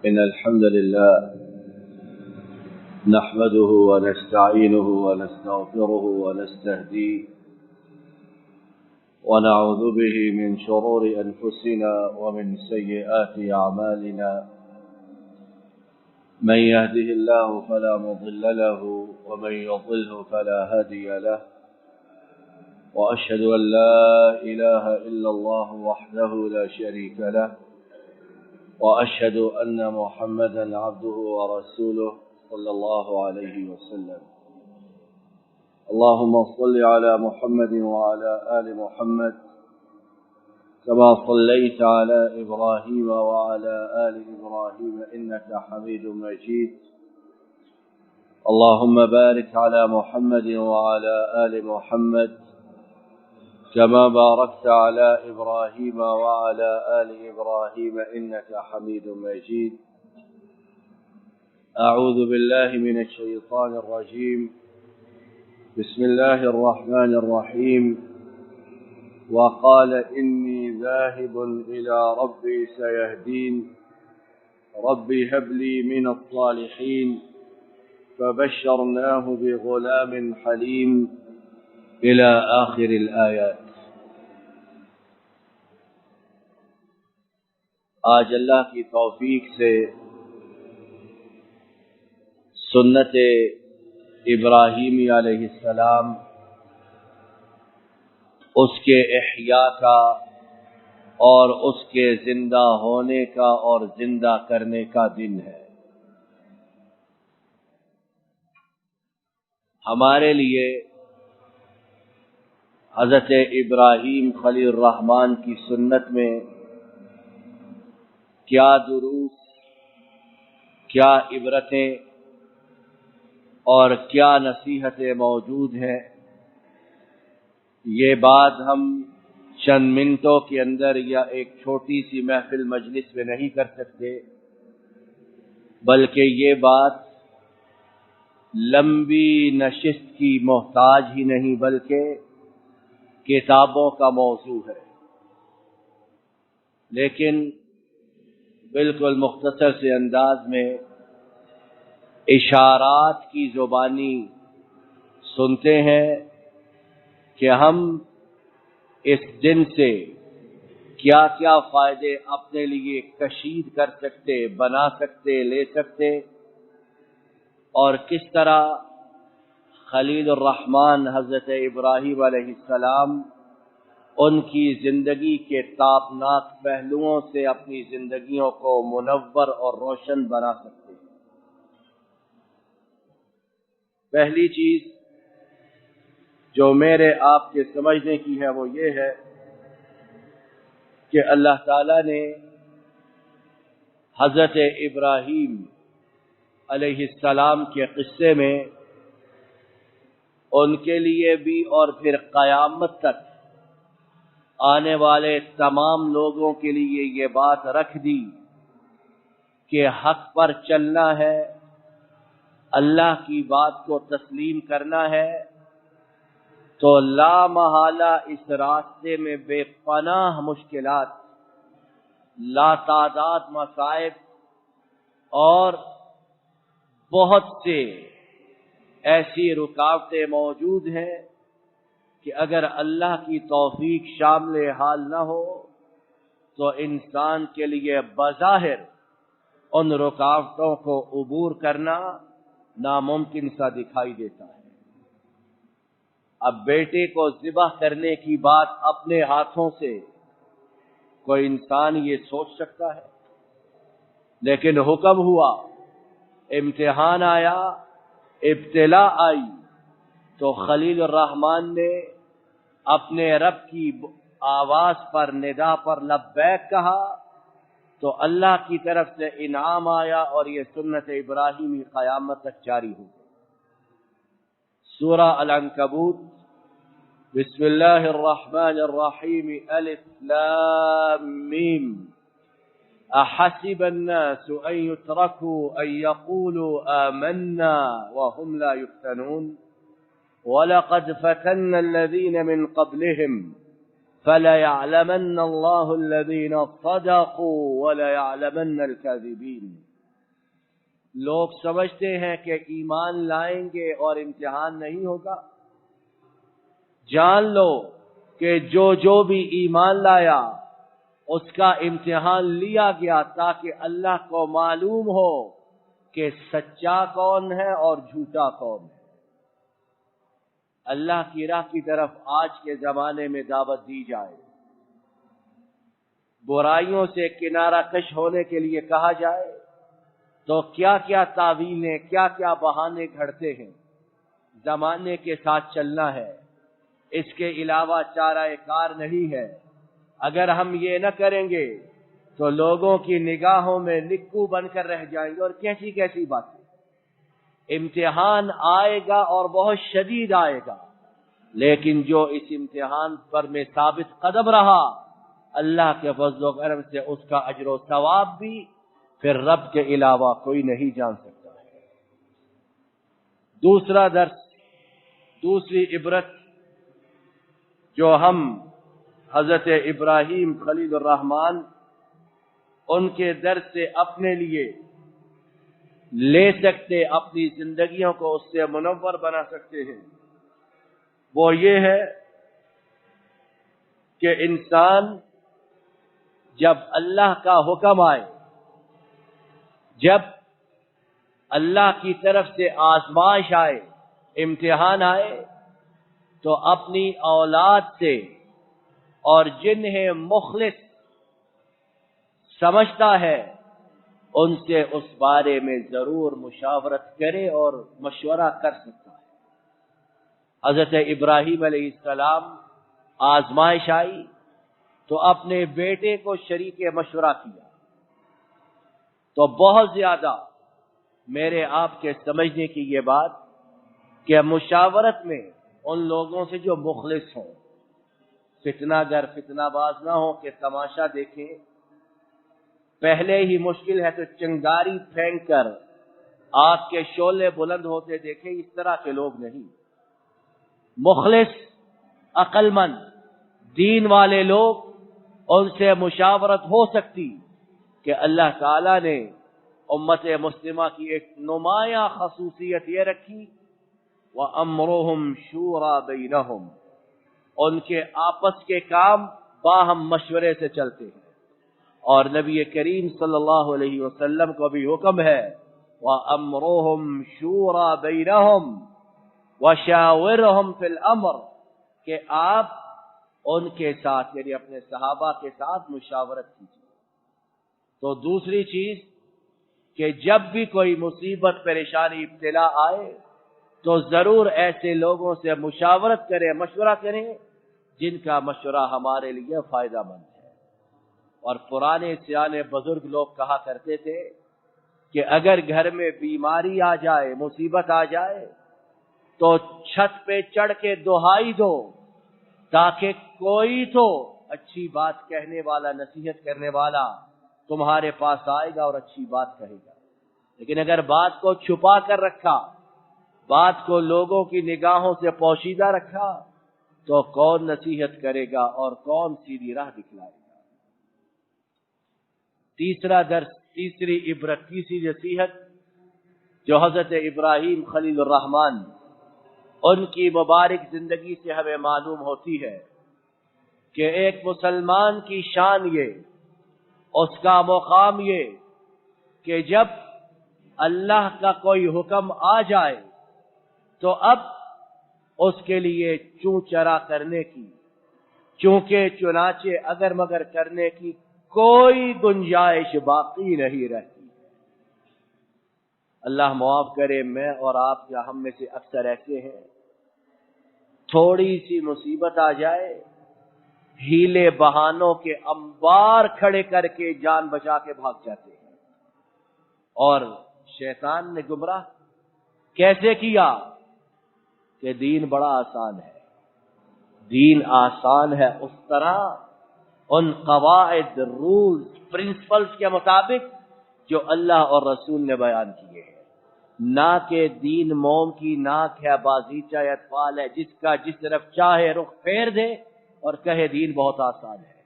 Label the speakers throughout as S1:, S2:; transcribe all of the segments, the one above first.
S1: إن الحمد لله نحمده ونستعينه ونستغفره ونستهديه ونعوذ به من شرور أنفسنا ومن سيئات أعمالنا من يهده الله فلا مضل له ومن يضله فلا هادي له وأشهد أن لا إله إلا الله وحده لا شريك له وأشهد أن محمدا عبده ورسوله صلى الله عليه وسلم. اللهم صل على محمد وعلى آل محمد كما صليت على إبراهيم وعلى آل إبراهيم إنك حميد مجيد. اللهم بارك على محمد وعلى آل محمد كما باركت على إبراهيم وعلى آل إبراهيم إنك حميد مجيد. أعوذ بالله من الشيطان الرجيم. بسم الله الرحمن الرحيم. وقال إني ذاهب إلى ربي سيهدين ربي هب لي من الصالحين فبشرناه بغلام حليم إلى آخر الآيات. آج اللہ کی توفیق سے سنت ابراہیمی علیہ السلام اس کے احیاء کا اور اس کے زندہ ہونے کا اور زندہ کرنے کا دن ہے. ہمارے لیے حضرت ابراہیم خلیل الرحمن کی سنت میں کیا دروس، کیا عبرتیں اور کیا نصیحتیں موجود ہیں، یہ بات ہم چند منٹوں کے اندر یا ایک چھوٹی سی محفل مجلس میں نہیں کر سکتے، بلکہ یہ بات لمبی نشست کی محتاج ہی نہیں بلکہ کتابوں کا موضوع ہے. لیکن بالکل مختصر سے انداز میں اشارات کی زبانی سنتے ہیں کہ ہم اس دن سے کیا کیا فائدے اپنے لیے کشید کر سکتے، بنا سکتے، لے سکتے، اور کس طرح خلیل الرحمن حضرت ابراہیم علیہ السلام ان کی زندگی کے تابناک پہلوؤں سے اپنی زندگیوں کو منور اور روشن بنا سکتے ہیں. پہلی چیز جو میرے آپ کے سمجھنے کی ہے وہ یہ ہے کہ اللہ تعالی نے حضرت ابراہیم علیہ السلام کے قصے میں ان کے لیے بھی اور پھر قیامت تک آنے والے تمام لوگوں کے لیے یہ بات رکھ دی کہ حق پر چلنا ہے، اللہ کی بات کو تسلیم کرنا ہے، تو لا محالہ اس راستے میں بے پناہ مشکلات، لا تعداد مصائب اور بہت سے ایسی رکاوٹیں موجود ہیں کہ اگر اللہ کی توفیق شامل حال نہ ہو تو انسان کے لیے بظاہر ان رکاوٹوں کو عبور کرنا ناممکن سا دکھائی دیتا ہے. اب بیٹے کو ذبح کرنے کی بات اپنے ہاتھوں سے کوئی انسان یہ سوچ سکتا ہے، لیکن حکم ہوا، امتحان آیا، ابتلا آئی، تو خلیل الرحمن نے اپنے رب کی آواز پر، ندا پر لبیک کہا تو اللہ کی طرف سے انعام آیا اور یہ سنت ابراہیمی قیامت تک جاری ہو. سورہ العنکبوت بسم اللہ الرحمن الرحیم الف لام میم احسب الناس ان يتركوا ان يقولوا آمنا وهم لا يفتنون ولقد فتنا الذين من قبلهم فليعلمن الله الذين صدقوا وليعلمن الكاذبين. لوگ سمجھتے ہیں کہ ایمان لائیں گے اور امتحان نہیں ہوگا۔ جان لو کہ جو بھی ایمان لایا اس کا امتحان لیا گیا تاکہ اللہ کو معلوم ہو کہ سچا کون ہے اور جھوٹا کون ہے۔ اللہ کی راہ کی طرف آج کے زمانے میں دعوت دی جائے، برائیوں سے کنارہ کش ہونے کے لیے کہا جائے تو کیا کیا تعویلیں، کیا کیا بہانے گھڑتے ہیں۔ زمانے کے ساتھ چلنا ہے، اس کے علاوہ چارہ کار نہیں ہے۔ اگر ہم یہ نہ کریں گے تو لوگوں کی نگاہوں میں نکو بن کر رہ جائیں گے، اور کیسی کیسی باتیں۔ امتحان آئے گا اور بہت شدید آئے گا، لیکن جو اس امتحان پر میں ثابت قدم رہا، اللہ کے فضل و کرم سے اس کا اجر و ثواب بھی پھر رب کے علاوہ کوئی نہیں جان سکتا ہے۔ دوسرا درس، دوسری عبرت جو ہم حضرت ابراہیم خلیل الرحمن ان کے درس سے اپنے لیے لے سکتے، اپنی زندگیوں کو اس سے منور بنا سکتے ہیں، وہ یہ ہے کہ انسان جب اللہ کا حکم آئے، جب اللہ کی طرف سے آزمائش آئے، امتحان آئے، تو اپنی اولاد سے اور جنہیں مخلص سمجھتا ہے ان سے اس بارے میں ضرور مشاورت کرے اور مشورہ کر سکتا ہے۔ حضرت ابراہیم علیہ السلام آزمائش آئی تو اپنے بیٹے کو شریک مشورہ کیا، تو بہت زیادہ میرے آپ کے سمجھنے کی یہ بات کہ مشاورت میں ان لوگوں سے جو مخلص ہوں، فتنہ گر فتنہ باز نہ ہو کہ تماشا دیکھیں، پہلے ہی مشکل ہے تو چنگاری پھینک کر آگ کے شعلے بلند ہوتے دیکھیں، اس طرح کے لوگ نہیں۔ مخلص، عقل مند، دین والے لوگ، ان سے مشاورت ہو سکتی کہ اللہ تعالیٰ نے امت مسلمہ کی ایک نمایاں خصوصیت یہ رکھی، وَأَمْرُهُمْ شُورَى بَيْنَهُمْ، ان کے آپس کے کام باہم مشورے سے چلتے ہیں، اور نبی کریم صلی اللہ علیہ وسلم کو بھی حکم ہے وَأَمْرُهُمْ شُورَى بَيْنَهُمْ وَشَاوِرْهُمْ فِي الْأَمْرِ، کہ آپ ان کے ساتھ یعنی اپنے صحابہ کے ساتھ مشاورت کیجیے۔ تو دوسری چیز کہ جب بھی کوئی مصیبت، پریشانی، ابتلا آئے تو ضرور ایسے لوگوں سے مشاورت کریں، مشورہ کریں جن کا مشورہ ہمارے لیے فائدہ مند ہے۔ اور پرانے سیانے بزرگ لوگ کہا کرتے تھے کہ اگر گھر میں بیماری آ جائے، مصیبت آ جائے تو چھت پہ چڑھ کے دہائی دو تاکہ کوئی تو اچھی بات کہنے والا، نصیحت کرنے والا تمہارے پاس آئے گا اور اچھی بات کہے گا۔ لیکن اگر بات کو چھپا کر رکھا، بات کو لوگوں کی نگاہوں سے پوشیدہ رکھا تو کون نصیحت کرے گا اور کون سیدھی راہ دکھلائے گا۔ تیسرا درس، تیسری عبرت، تیسری نصیحت جو حضرت ابراہیم خلیل الرحمن ان کی مبارک زندگی سے ہمیں معلوم ہوتی ہے کہ ایک مسلمان کی شان یہ، اس کا مقام یہ کہ جب اللہ کا کوئی حکم آ جائے تو اب اس کے لیے چوں چرا کرنے کی، چونکہ چنانچہ اگر مگر کرنے کی کوئی گنجائش باقی نہیں رہتی۔ اللہ معاف کرے، میں اور آپ یا ہم میں سے اکثر ایسے ہیں، تھوڑی سی مصیبت آ جائے، ہیلے بہانوں کے انبار کھڑے کر کے جان بچا کے بھاگ جاتے ہیں۔ اور شیطان نے گمراہ کیسے کیا کہ دین بڑا آسان ہے، دین آسان ہے اس طرح ان قواعد، رولز، پرنسپلز کے مطابق جو اللہ اور رسول نے بیان کیے ہیں۔ نہ کہ دین موم کی ناک ہے، بازیچہ یا اطفال ہے جس کا جس طرف چاہے رخ پھیر دے اور کہے دین بہت آسان ہے۔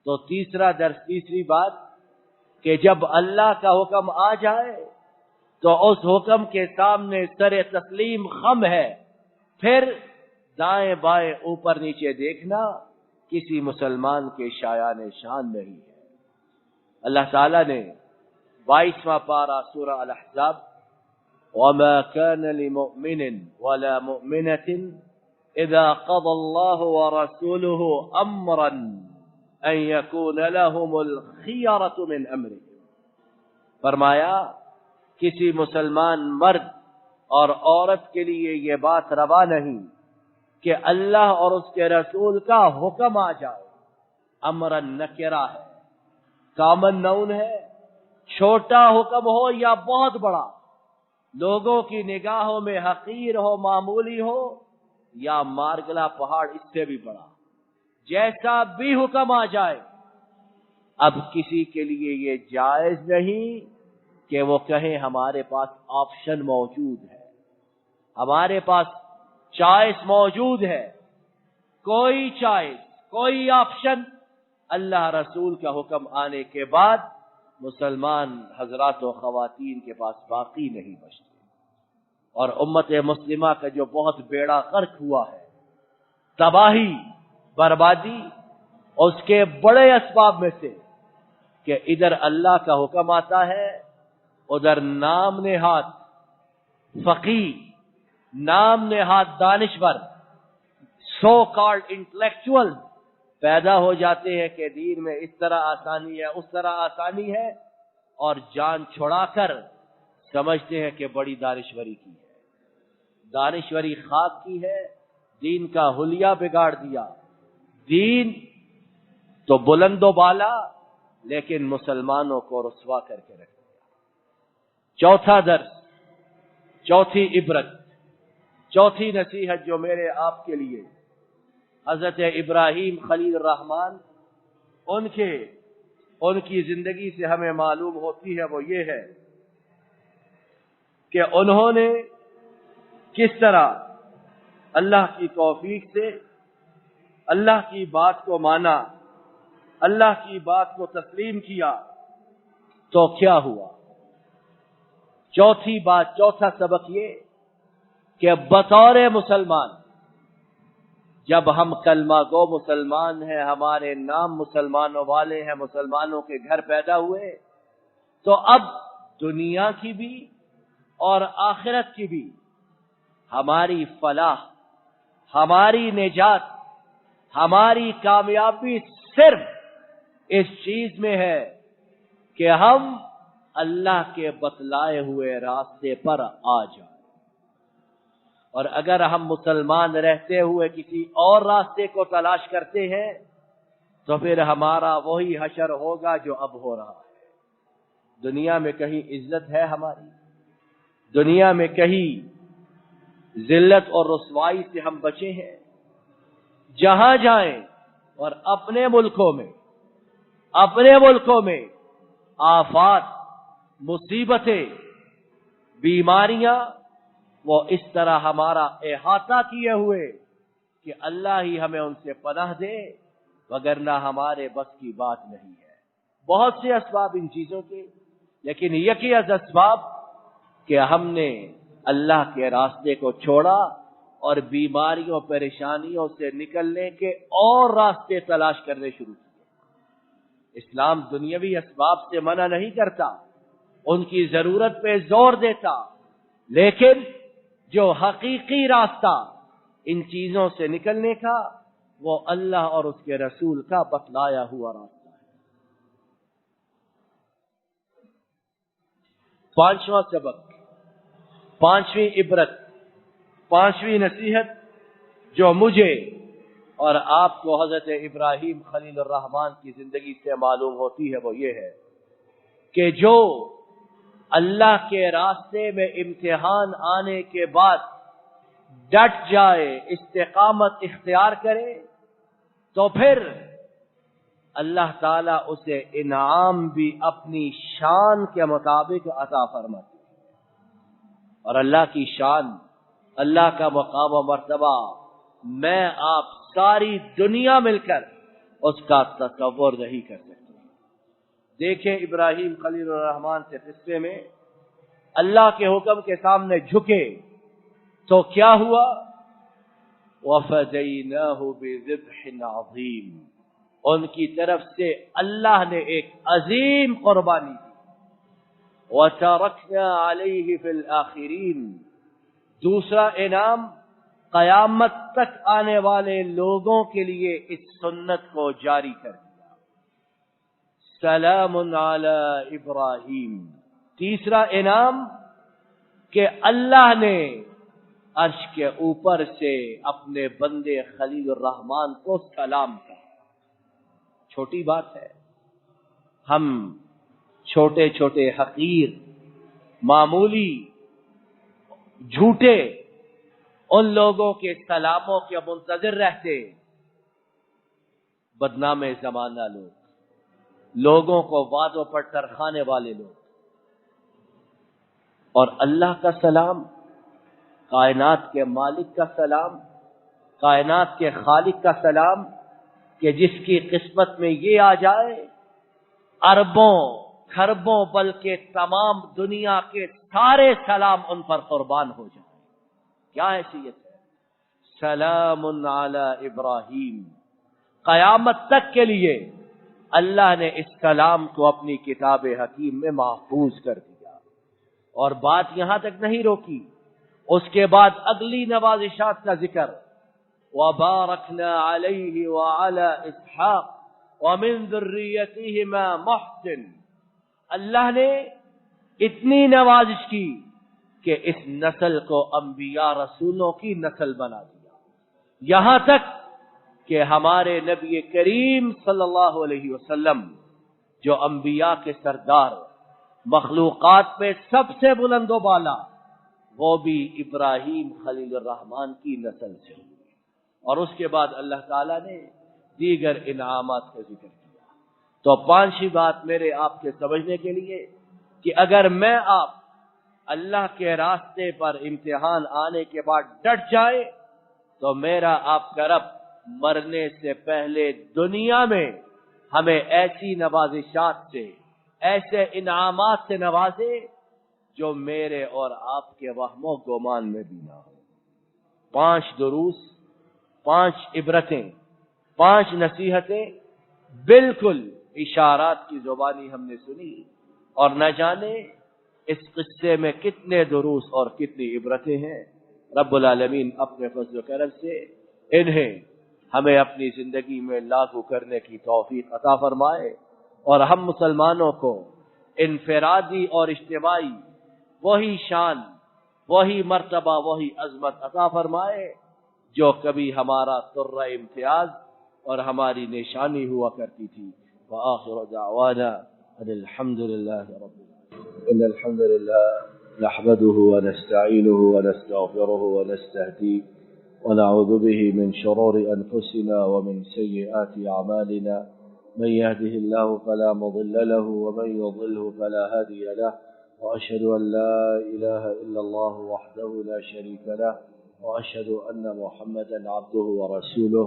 S1: تو تیسرا درس، تیسری بات کہ جب اللہ کا حکم آ جائے تو اس حکم کے سامنے سر تسلیم خم ہے، پھر دائیں بائیں اوپر نیچے دیکھنا کسی مسلمان کے شایان شان نہیں ہے۔ اللہ تعالیٰ نے 22واں پارہ سورہ الاحزاب وَمَا كَانَ لِمُؤْمِنٍ وَلَا مُؤْمِنَةٍ إِذَا قَضَى اللَّهُ وَرَسُولُهُ أَمْرًا أَن يَكُونَ لَهُمُ الْخِيَرَةُ مِنْ أَمْرِهِمْ، فرمایا کسی مسلمان مرد اور عورت کے لیے یہ بات روا نہیں کہ اللہ اور اس کے رسول کا حکم آ جائے۔ امرن نکرہ ہے، کامن نون ہے، چھوٹا حکم ہو یا بہت بڑا، لوگوں کی نگاہوں میں حقیر ہو، معمولی ہو، یا مارگلا پہاڑ اس سے بھی بڑا، جیسا بھی حکم آ جائے، اب کسی کے لیے یہ جائز نہیں کہ وہ کہیں ہمارے پاس آپشن موجود ہے، ہمارے پاس چوائس موجود ہے۔ کوئی چوائس، کوئی آپشن اللہ رسول کا حکم آنے کے بعد مسلمان حضرات و خواتین کے پاس باقی نہیں بچتے۔ اور امت مسلمہ کا جو بہت بیڑا غرق ہوا ہے، تباہی، بربادی، اس کے بڑے اسباب میں سے کہ ادھر اللہ کا حکم آتا ہے، ادھر نام نہاد فقیہ، نام نہاد دانشور، سو کالڈ انٹلیکچوئل پیدا ہو جاتے ہیں کہ دین میں اس طرح آسانی ہے، اس طرح آسانی ہے، اور جان چھڑا کر سمجھتے ہیں کہ بڑی دانشوری کی ہے۔ دانشوری خاک کی ہے، دین کا حلیہ بگاڑ دیا۔ دین تو بلند و بالا، لیکن مسلمانوں کو رسوا کر کے رکھ دیا۔ چوتھا درس، چوتھی عبرت، چوتھی نصیحت جو میرے آپ کے لیے حضرت ابراہیم خلیل الرحمن ان کی زندگی سے ہمیں معلوم ہوتی ہے، وہ یہ ہے کہ انہوں نے کس طرح اللہ کی توفیق سے اللہ کی بات کو مانا، اللہ کی بات کو تسلیم کیا، تو کیا ہوا۔ چوتھی بات، چوتھا سبق یہ کہ بطور مسلمان جب ہم کلمہ گو مسلمان ہیں، ہمارے نام مسلمانوں والے ہیں، مسلمانوں کے گھر پیدا ہوئے، تو اب دنیا کی بھی اور آخرت کی بھی ہماری فلاح، ہماری نجات، ہماری کامیابی صرف اس چیز میں ہے کہ ہم اللہ کے بتلائے ہوئے راستے پر آ جائیں۔ اور اگر ہم مسلمان رہتے ہوئے کسی اور راستے کو تلاش کرتے ہیں تو پھر ہمارا وہی حشر ہوگا جو اب ہو رہا ہے۔ دنیا میں کہیں عزت ہے ہماری، دنیا میں کہیں ذلت اور رسوائی سے ہم بچے ہیں؟ جہاں جائیں اور اپنے ملکوں میں آفات، مصیبتیں، بیماریاں وہ اس طرح ہمارا احاطہ کیے ہوئے کہ اللہ ہی ہمیں ان سے پناہ دے، وگرنہ ہمارے بس کی بات نہیں ہے۔ بہت سے اسباب ان چیزوں کے، لیکن یکی از اسباب کہ ہم نے اللہ کے راستے کو چھوڑا اور بیماریوں، پریشانیوں سے نکلنے کے اور راستے تلاش کرنے شروع کیے۔ اسلام دنیاوی اسباب سے منع نہیں کرتا، ان کی ضرورت پہ زور دیتا، لیکن جو حقیقی راستہ ان چیزوں سے نکلنے کا، وہ اللہ اور اس کے رسول کا بتلایا ہوا راستہ ہے۔ پانچواں سبق، پانچویں عبرت، پانچویں نصیحت جو مجھے اور آپ کو حضرت ابراہیم خلیل الرحمن کی زندگی سے معلوم ہوتی ہے، وہ یہ ہے کہ جو اللہ کے راستے میں امتحان آنے کے بعد ڈٹ جائے، استقامت اختیار کرے، تو پھر اللہ تعالیٰ اسے انعام بھی اپنی شان کے مطابق عطا فرماتے ہیں۔ اور اللہ کی شان، اللہ کا مقام و مرتبہ میں آپ ساری دنیا مل کر اس کا تصور نہیں کر سکتے۔ دیکھیں ابراہیم خلیل الرحمان سے قصے میں اللہ کے حکم کے سامنے جھکے تو کیا ہوا؟ وَفَدَيْنَاهُ بِذِبْحٍ عَظِيمٍ، ان کی طرف سے اللہ نے ایک عظیم قربانی دی۔ وَتَرَكْنَا عَلَيْهِ فِي الْآخِرِينَ، دوسرا انعام قیامت تک آنے والے لوگوں کے لیے اس سنت کو جاری کر دیا۔ سلام علی ابراہیم، تیسرا انعام کہ اللہ نے عرش کے اوپر سے اپنے بندے خلیل الرحمان کو سلام کہا۔ چھوٹی بات ہے، ہم چھوٹے چھوٹے حقیر معمولی جھوٹے ان لوگوں کے سلاموں کے منتظر رہتے، بدنام زمانہ لوگوں کو وعدوں پر ترخانے والے لوگ، اور اللہ کا سلام، کائنات کے مالک کا سلام، کائنات کے خالق کا سلام، کہ جس کی قسمت میں یہ آ جائے اربوں کھربوں بلکہ تمام دنیا کے سارے سلام ان پر قربان ہو جائیں۔ کیا حیثیت ہے؟ سلام علی ابراہیم، قیامت تک کے لیے اللہ نے اس کلام کو اپنی کتاب حکیم میں محفوظ کر دیا۔ اور بات یہاں تک نہیں روکی، اس کے بعد اگلی نوازشات کا ذکر، وَبَارَكْنَا عَلَيْهِ وَعَلَى إِسْحَاقَ وَمِن ذُرِّيَّتِهِمَا مُحْسِنٌ، اللہ نے اتنی نوازش کی کہ اس نسل کو انبیاء رسولوں کی نسل بنا دیا، یہاں تک کہ ہمارے نبی کریم صلی اللہ علیہ وسلم جو انبیاء کے سردار، مخلوقات میں سب سے بلند و بالا، وہ بھی ابراہیم خلیل الرحمان کی نسل سے ہوئے۔ اور اس کے بعد اللہ تعالیٰ نے دیگر انعامات کا ذکر کیا۔ تو پانچویں بات میرے آپ کے سمجھنے کے لیے کہ اگر میں آپ اللہ کے راستے پر امتحان آنے کے بعد ڈٹ جائے تو میرا آپ کا رب مرنے سے پہلے دنیا میں ہمیں ایسی نوازشات سے، ایسے انعامات سے نوازے جو میرے اور آپ کے وہم و گمان میں بھی نہ ہو۔ 5 دروس، 5 عبرتیں، 5 نصیحتیں بالکل اشارات کی زبانی ہم نے سنی، اور نہ جانے اس قصے میں کتنے دروس اور کتنی عبرتیں ہیں۔ رب العالمین اپنے فضل و کرم سے انہیں ہمیں اپنی زندگی میں لاگو کرنے کی توفیق عطا فرمائے، اور ہم مسلمانوں کو انفرادی اور اجتماعی وہی شان، وہی مرتبہ، وہی عظمت عطا فرمائے جو کبھی ہمارا طرہ امتیاز اور ہماری نشانی ہوا کرتی تھی۔ وآخر دعوانا ان الحمد للہ رب العالمین۔ ان الحمد للہ نحمده ونستعینه ونستغفره ونستهديه ونعوذ به من شرور أنفسنا ومن سيئات أعمالنا، من يهده الله فلا مضل له ومن يضلله فلا هادي له، وأشهد أن لا إله إلا الله وحده لا شريك له، وأشهد أن محمدا عبده ورسوله۔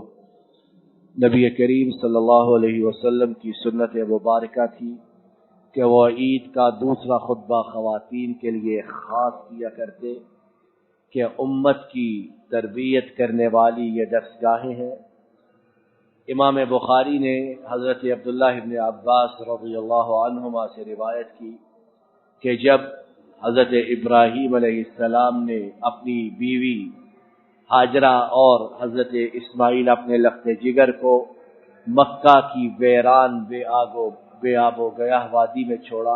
S1: نبی کریم صلی اللہ علیہ وسلم کی سنت مبارکہ تھی کہ وہ عید کا دوسرا خطبہ خواتین کے لیے خاص کیا کرتے کہ امت کی تربیت کرنے والی یہ درسگاہیں ہیں۔ امام بخاری نے حضرت عبداللہ ابن عباس رضی اللہ عنہما سے روایت کی کہ جب حضرت ابراہیم علیہ السلام نے اپنی بیوی ہاجرہ اور حضرت اسماعیل اپنے لخت جگر کو مکہ کی ویران بے آب و گیاہ وادی میں چھوڑا،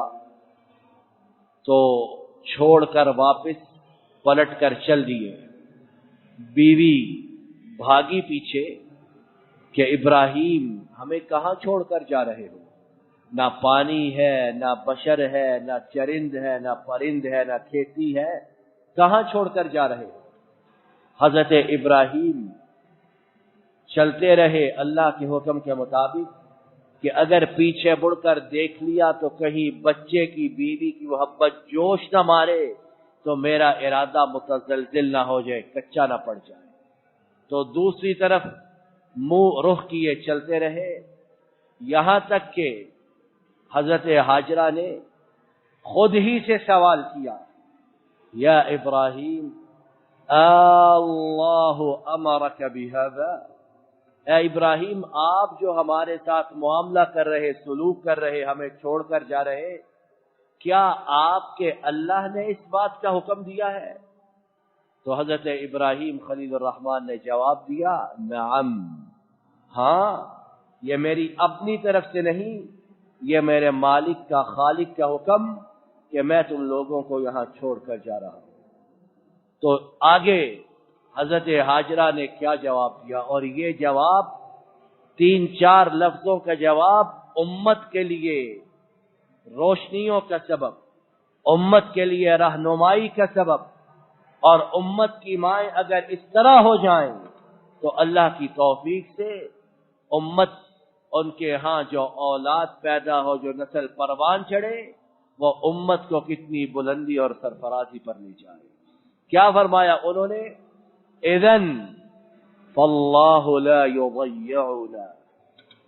S1: تو چھوڑ کر واپس پلٹ کر چل دیے۔ بیوی بھاگی پیچھے کہ ابراہیم ہمیں کہاں چھوڑ کر جا رہے ہو؟ نہ پانی ہے، نہ بشر ہے، نہ چرند ہے، نہ پرند ہے، نہ کھیتی ہے، کہاں چھوڑ کر جا رہے ہو؟ حضرت ابراہیم چلتے رہے اللہ کے حکم کے مطابق کہ اگر پیچھے مڑ کر دیکھ لیا تو کہیں بچے کی، بیوی کی محبت جوش نہ مارے تو میرا ارادہ متزلزل نہ ہو جائے، کچا نہ پڑ جائے۔ تو دوسری طرف منہ رخ کیے چلتے رہے، یہاں تک کہ حضرت حاجرہ نے خود ہی سے سوال کیا، یا ابراہیم اللہ امرک بہذا، اے ابراہیم آپ جو ہمارے ساتھ معاملہ کر رہے، سلوک کر رہے، ہمیں چھوڑ کر جا رہے، کیا آپ کے اللہ نے اس بات کا حکم دیا ہے؟ تو حضرت ابراہیم خلیل الرحمن نے جواب دیا، نعم، ہاں، یہ میری اپنی طرف سے نہیں، یہ میرے مالک کا، خالق کا حکم کہ میں تم لوگوں کو یہاں چھوڑ کر جا رہا ہوں۔ تو آگے حضرت حاجرہ نے کیا جواب دیا، اور یہ جواب 3-4 لفظوں کا جواب امت کے لیے روشنیوں کا سبب، امت کے لیے رہنمائی کا سبب، اور امت کی مائیں اگر اس طرح ہو جائیں تو اللہ کی توفیق سے امت، ان کے ہاں جو اولاد پیدا ہو، جو نسل پروان چڑھے، وہ امت کو کتنی بلندی اور سرفرازی پر لے جائے۔ کیا فرمایا انہوں نے؟ اذن فاللہ لا یضیعنا،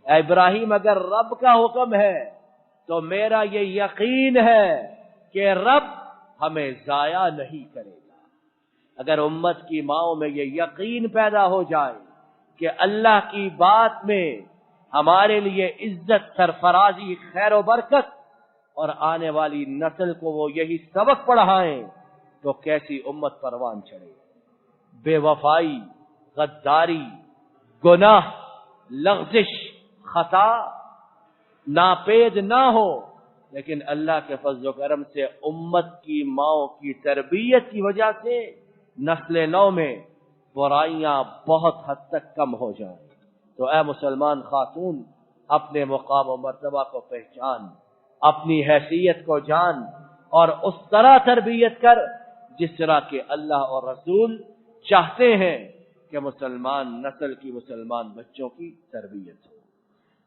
S1: اے ابراہیم اگر رب کا حکم ہے تو میرا یہ یقین ہے کہ رب ہمیں ضائع نہیں کرے گا۔ اگر امت کی ماؤں میں یہ یقین پیدا ہو جائے کہ اللہ کی بات میں ہمارے لیے عزت، سرفرازی، خیر و برکت، اور آنے والی نسل کو وہ یہی سبق پڑھائیں، تو کیسی امت پروان چڑھے۔ بے وفائی، غداری، گناہ، لغزش، خطا ناپید نہ ہو، لیکن اللہ کے فضل و کرم سے امت کی ماؤں کی تربیت کی وجہ سے نسل نو میں برائیاں بہت حد تک کم ہو جائیں۔ تو اے مسلمان خاتون، اپنے مقام و مرتبہ کو پہچان، اپنی حیثیت کو جان، اور اس طرح تربیت کر جس طرح کہ اللہ اور رسول چاہتے ہیں کہ مسلمان نسل کی، مسلمان بچوں کی تربیت ہو۔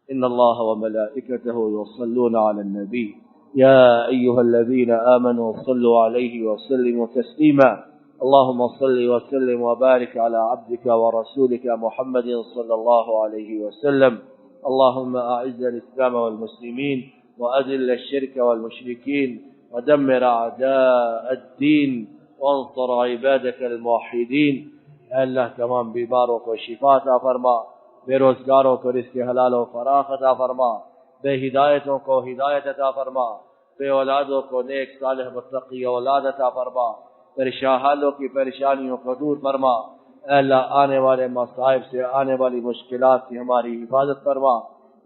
S1: ان اللہ وملائکتہ یصلون علی النبی یا ایھا الذین آمنوا صلوا علیہ وسلموا تسلیما اللهم صل وسلم وبارك على عبدك ورسولك محمد صلى الله عليه وسلم اللهم أعز الإسلام والمسلمين وأذل الشرك والمشركين ودمر أعداء الدين وانصر عبادك الموحدين۔ اے اللہ تمام بیماروں کو شفا عطا فرما، بے روزگاروں کو رزق حلال و فراخ عطا فرما، بے ہدایتوں کو ہدایت عطا فرما، بے اولادوں کو نیک صالح متقی اولاد عطا فرما، پریشان حالوں کی پریشانیوں کو دور فرما۔ اے اللہ آنے والے مصائب سے، آنے والی مشکلات سے ہماری حفاظت فرما۔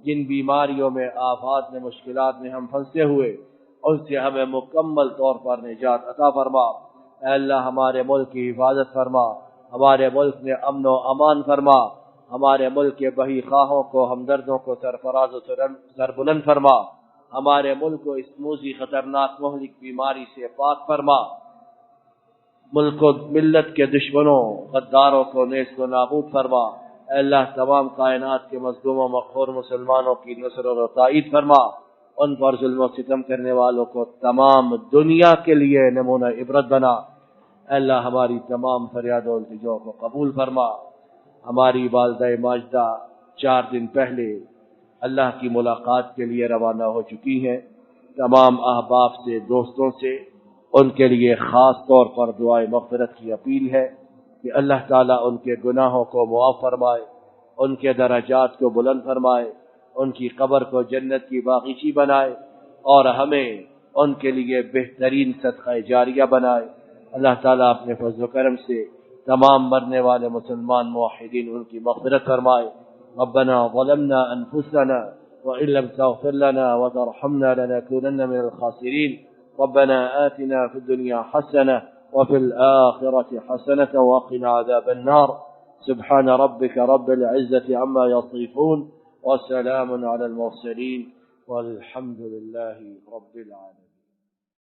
S1: جن بیماریوں میں، آفات میں، مشکلات میں ہم پھنسے ہوئے، ان سے ہمیں مکمل طور پر نجات عطا فرما۔ اے اللہ ہمارے ملک کی حفاظت فرما، ہمارے ملک میں امن و امان فرما، ہمارے ملک کے بہی خواہوں کو، ہمدردوں کو سرفراز و سربلند فرما، ہمارے ملک کو اس موذی خطرناک مہلک بیماری سے پاک فرما، ملک و ملت کے دشمنوں، غداروں کو نیست و نابود فرما۔ اے اللہ تمام کائنات کے مظلوم و مقہور مسلمانوں کی نصرت و تائید فرما، ان پر ظلم و ستم کرنے والوں کو تمام دنیا کے لیے نمونہ عبرت بنا۔ اے اللہ ہماری تمام فریاد و التجا کو قبول فرما۔ ہماری والدہ ماجدہ 4 دن پہلے اللہ کی ملاقات کے لیے روانہ ہو چکی ہیں۔ تمام احباب سے، دوستوں سے ان کے لیے خاص طور پر دعائے مغفرت کی اپیل ہے کہ اللہ تعالیٰ ان کے گناہوں کو معاف فرمائے، ان کے درجات کو بلند فرمائے، ان کی قبر کو جنت کی باغیچی بنائے، اور ہمیں ان کے لیے بہترین صدقہ جاریہ بنائے۔ اللہ تعالیٰ اپنے فضل و کرم سے تمام مرنے والے مسلمان موحدین ان کی مغفرت فرمائے۔ ربنا ظلمنا انفسنا وإن لم تغفر لنا وترحمنا لنكونن من الخاسرين ربنا آتنا في الدنيا حسنة وفي الآخرة حسنة وقنا عذاب النار سبحان ربك رب العزة عما يصفون وسلام على المرسلين والحمد لله رب العالمين۔